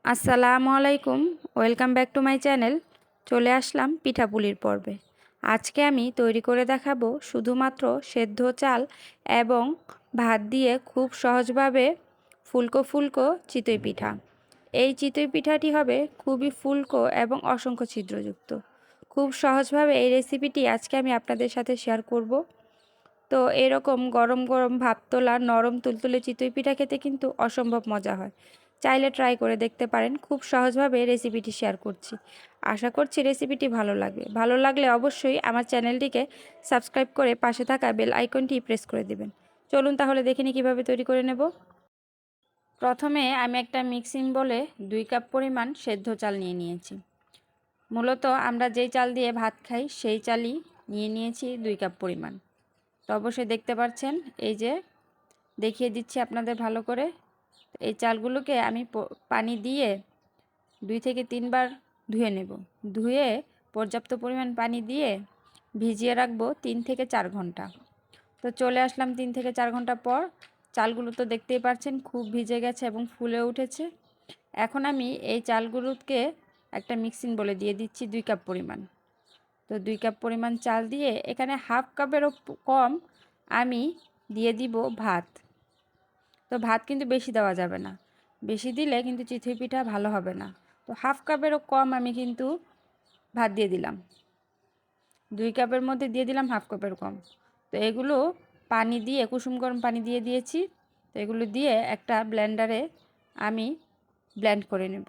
আসসালামু আলাইকুম, welcome back to my channel. চলে আসলাম পিঠাপুলির পর্বে। আজকে আমি তৈরি করে দেখাবো শুধুমাত্র সেদ্ধ চাল এবং ভাত দিয়ে খুব সহজভাবে ফুলকো ফুলকো চিতই পিঠা। এই চিতই পিঠাটি হবে খুবই ফুলকো এবং অসংখ্য ছিদ্রযুক্ত। খুব সহজভাবে এই রেসিপিটি আজকে আমি আপনাদের সাথে শেয়ার করব। তো এরকম গরম গরম ভাপ তোলা নরম তুলতুলে চিতই পিঠা খেতে কিন্তু অসম্ভব মজা হয়। চাইলে ট্রাই করে দেখতে পারেন। খুব সহজভাবে রেসিপিটি শেয়ার করছি। আশা করছি রেসিপিটি ভালো লাগবে। ভালো লাগলে অবশ্যই আমার চ্যানেলটিকে সাবস্ক্রাইব করে পাশে থাকা বেল আইকনটি প্রেস করে দিবেন। চলুন তাহলে দেখে নিই কীভাবে তৈরি করে নেব। প্রথমে আমি একটা মিক্সিং বলে 2 কাপ পরিমাণ সেদ্ধ চাল নিয়ে নিয়েছি। মূলত আমরা যেই চাল দিয়ে ভাত খাই সেই চালই নিয়ে নিয়েছি 2 কাপ পরিমাণ। তো অবশ্যই দেখতে পাচ্ছেন, এই যে দেখিয়ে দিচ্ছি আপনাদের ভালো করে। এই চালগুলোকে আমি পানি দিয়ে 2 থেকে 3 বার ধুয়ে নেব। ধুয়ে পর্যাপ্ত পরিমাণ পানি দিয়ে ভিজিয়ে রাখবো 3 থেকে 4 ঘন্টা। তো চলে আসলাম 3 থেকে 4 ঘন্টা পর। চালগুলো তো দেখতেই পাচ্ছেন খুব ভিজে গেছে এবং ফুলে উঠেছে। এখন আমি এই চালগুলোকে একটা মিক্সিং বলে দিয়ে দিচ্ছি 2 কাপ পরিমাণ। তো 2 কাপ পরিমাণ চাল দিয়ে এখানে হাফ কাপেরও কম আমি দিয়ে দিব ভাত। তো ভাত কিন্তু বেশি দেওয়া যাবে না, বেশি দিলে কিন্তু চিতই পিঠা ভালো হবে না। তো হাফ কাপেরও কম আমি কিন্তু ভাত দিয়ে দিলাম। 2 কাপের মধ্যে দিয়ে দিলাম হাফ কাপের কম। তো এগুলো পানি দিয়ে কুসুম গরম পানি দিয়ে দিয়েছি। তো এগুলো দিয়ে একটা ব্লেন্ডারে আমি ব্লেন্ড করে নেব।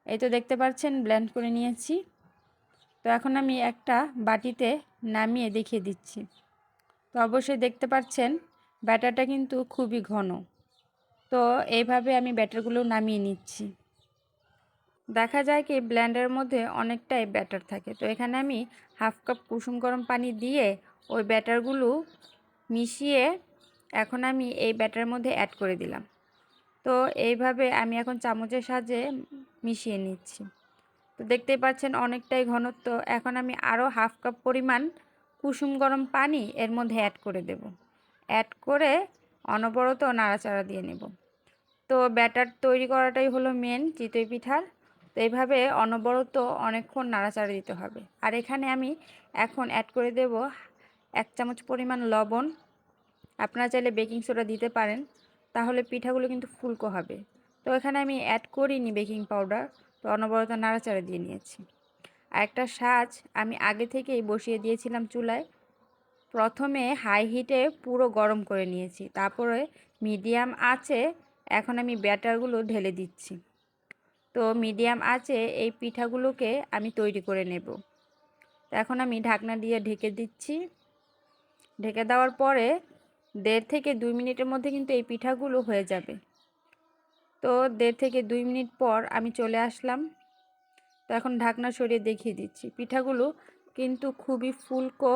এই তো দেখতে পাচ্ছেন ব্লেন্ড করে নিয়েছি। তো এখন আমি একটা বাটিতে নামিয়ে দেখিয়ে দিচ্ছি। তো অবশ্যই দেখতে পাচ্ছেন ব্যাটারটা কিন্তু খুবই ঘন। তো এইভাবে আমি ব্যাটারগুলো নামিয়ে নিচ্ছি। দেখা যায় কি ব্লেন্ডারের মধ্যে অনেকটাই ব্যাটার থাকে। তো এখানে আমি হাফ কাপ কুসুম গরম পানি দিয়ে ওই ব্যাটারগুলো মিশিয়ে এখন আমি এই ব্যাটারের মধ্যে অ্যাড করে দিলাম। তো এইভাবে আমি এখন চামচের সাহায্যে মিশিয়ে নিচ্ছি। তো দেখতেই পাচ্ছেন অনেকটাই ঘনত্ব। এখন আমি আরও হাফ কাপ পরিমাণ কুসুম গরম পানি এর মধ্যে অ্যাড করে দেব। অ্যাড করে অনবরত নাড়াচাড়া দিয়ে নেব। তো ব্যাটার তৈরি করাটাই হলো মেন চিতই পিঠার। তো এইভাবে অনবরত অনেকক্ষণ নাড়াচাড়া দিতে হবে। আর এখানে আমি এখন অ্যাড করে দেব 1 চামচ পরিমাণ লবণ। আপনারা চাইলে বেকিং সোডা দিতে পারেন, তাহলে পিঠাগুলো কিন্তু ফুলকো হবে। তো এখানে আমি অ্যাড করিনি বেকিং পাউডার। তো অনবরত নাড়াচাড়া দিয়ে নিয়েছি। আর একটা সাজ আমি আগে থেকেই বসিয়ে দিয়েছিলাম চুলায়। প্রথমে হাই হিটে পুরো গরম করে নিয়েছি, তারপরে মিডিয়াম আঁচে এখন আমি ব্যাটারগুলো ঢেলে দিচ্ছি। তো মিডিয়াম আঁচে এই পিঠাগুলোকে আমি তৈরি করে নেব। তো এখন আমি ঢাকনা দিয়ে ঢেকে দিচ্ছি। ঢেকে দেওয়ার পরে 1.5 থেকে 2 মিনিটের মধ্যে কিন্তু এই পিঠাগুলো হয়ে যাবে। তো 1.5 থেকে 2 মিনিট পর আমি চলে আসলাম। তো এখন ঢাকনা সরিয়ে দেখিয়ে দিচ্ছি। পিঠাগুলো কিন্তু খুবই ফুলকো,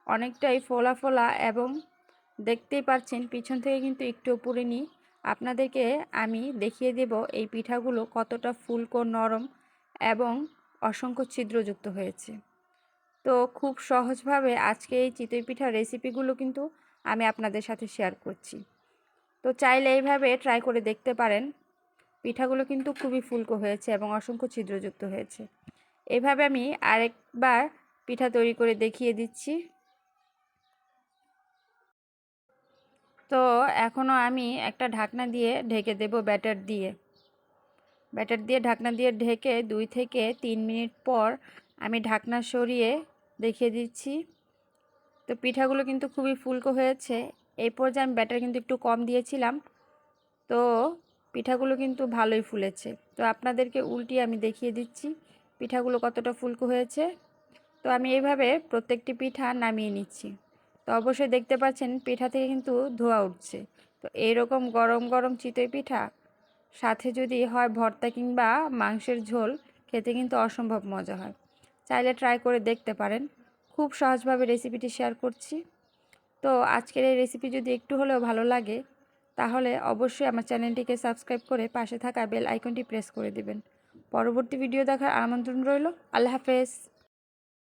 অনেকটাই ফোলা ফোলা এবং দেখতেই পাচ্ছেন পিছন থেকে কিন্তু একটু পুড়েনি। আপনাদেরকে আমি দেখিয়ে দেব এই পিঠাগুলো কতটা ফুলকো নরম এবং অসংখ্য ছিদ্রযুক্ত হয়েছে। তো খুব সহজভাবে আজকে এই চিতই পিঠার রেসিপিগুলো কিন্তু আমি আপনাদের সাথে শেয়ার করছি। তো চাইলে এইভাবে ট্রাই করে দেখতে পারেন। পিঠাগুলো কিন্তু খুবই ফুলকো হয়েছে এবং অসংখ্য ছিদ্রযুক্ত হয়েছে। এভাবে আমি আরেকবার পিঠা তৈরি করে দেখিয়ে দিচ্ছি। তো এখনও আমি একটা ঢাকনা দিয়ে ঢেকে দেব ব্যাটার দিয়ে। ঢাকনা দিয়ে ঢেকে 2 থেকে 3 মিনিট পর আমি ঢাকনা সরিয়ে দেখিয়ে দিচ্ছি। তো পিঠাগুলো কিন্তু খুবই ফুলকো হয়েছে। এই পর্যায়ে আমি ব্যাটার কিন্তু একটু কম দিয়েছিলাম। তো পিঠাগুলো কিন্তু ভালোই ফুলেছে। তো আপনাদেরকে উল্টিয়ে আমি দেখিয়ে দিচ্ছি পিঠাগুলো কতটা ফুলকো হয়েছে। তো আমি এইভাবে প্রত্যেকটি পিঠা নামিয়ে নিচ্ছি। তো অবশ্যই দেখতে পাচ্ছেন পিঠা থেকে কিন্তু ধোঁয়া উঠছে। তো এইরকম গরম গরম চিতই পিঠা সাথে যদি হয় ভর্তা কিংবা মাংসের ঝোল, খেতে কিন্তু অসম্ভব মজা হয়। চাইলে ট্রাই করে দেখতে পারেন। খুব সহজভাবে রেসিপিটি শেয়ার করছি। তো আজকের এই রেসিপি যদি একটু হলেও ভালো লাগে, তাহলে অবশ্যই আমার চ্যানেলটিকে সাবস্ক্রাইব করে পাশে থাকা বেল আইকনটি প্রেস করে দিবেন। পরবর্তী ভিডিও দেখার আমন্ত্রণ রইল। আল্লাহ হাফেজ।